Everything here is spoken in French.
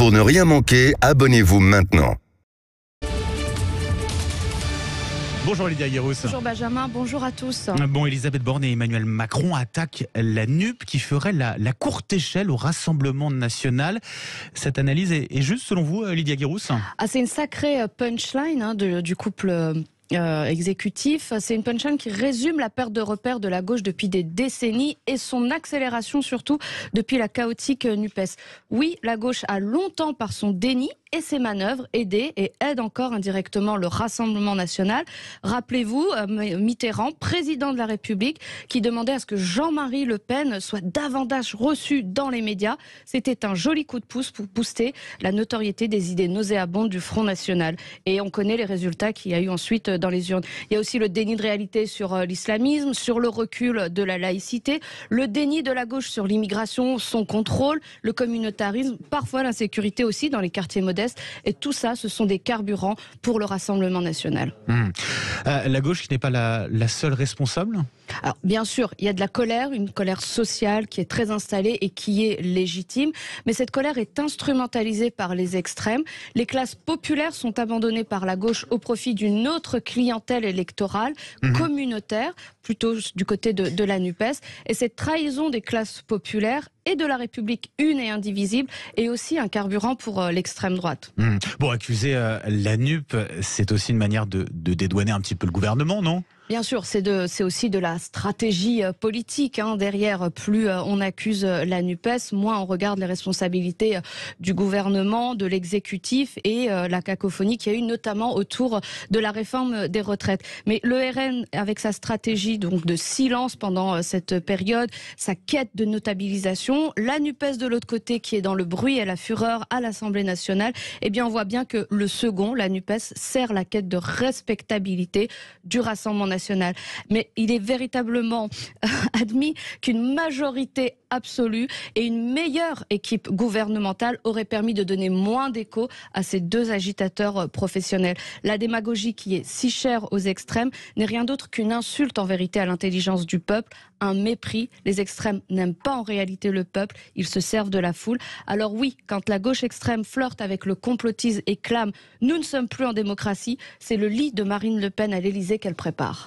Pour ne rien manquer, abonnez-vous maintenant. Bonjour Lydia Guérousse. Bonjour Benjamin, bonjour à tous. Bon, Elisabeth Borne et Emmanuel Macron attaquent la NUP qui ferait la courte échelle au Rassemblement national. Cette analyse est juste selon vous, Lydia Guérousse? C'est une sacrée punchline du couple exécutif. C'est une punchline qui résume la perte de repères de la gauche depuis des décennies et son accélération surtout depuis la chaotique NUPES. Oui, la gauche a longtemps par son déni et ses manœuvres aidé et aide encore indirectement le Rassemblement national. Rappelez-vous, Mitterrand, président de la République, qui demandait à ce que Jean-Marie Le Pen soit davantage reçu dans les médias. C'était un joli coup de pouce pour booster la notoriété des idées nauséabondes du Front National. Et on connaît les résultats qu'il y a eu ensuite dans les urnes. Il y a aussi le déni de réalité sur l'islamisme, sur le recul de la laïcité, le déni de la gauche sur l'immigration, son contrôle, le communautarisme, parfois l'insécurité aussi dans les quartiers modestes. Et tout ça, ce sont des carburants pour le Rassemblement national. La gauche qui n'est pas la seule responsable? Alors, bien sûr, il y a de la colère, une colère sociale qui est très installée et qui est légitime, mais cette colère est instrumentalisée par les extrêmes. Les classes populaires sont abandonnées par la gauche au profit d'une autre clientèle électorale, communautaire, plutôt du côté de la NUPES. Et cette trahison des classes populaires et de la République une et indivisible est aussi un carburant pour l'extrême droite. Bon, accuser la NUP, c'est aussi une manière de dédouaner un petit peu le gouvernement, non ? Bien sûr, c'est aussi de la stratégie politique. Derrière, plus on accuse la NUPES, moins on regarde les responsabilités du gouvernement, de l'exécutif et la cacophonie qu'il y a eu notamment autour de la réforme des retraites. Mais le RN, avec sa stratégie donc de silence pendant cette période, sa quête de notabilisation, la NUPES de l'autre côté qui est dans le bruit et la fureur à l'Assemblée nationale, eh bien on voit bien que le second, la NUPES, sert la quête de respectabilité du Rassemblement national. Mais il est véritablement admis qu'une majorité absolue et une meilleure équipe gouvernementale aurait permis de donner moins d'écho à ces deux agitateurs professionnels. La démagogie qui est si chère aux extrêmes n'est rien d'autre qu'une insulte en vérité à l'intelligence du peuple, un mépris. Les extrêmes n'aiment pas en réalité le peuple, ils se servent de la foule. Alors oui, quand la gauche extrême flirte avec le complotisme et clame « nous ne sommes plus en démocratie », c'est le lit de Marine Le Pen à l'Élysée qu'elle prépare.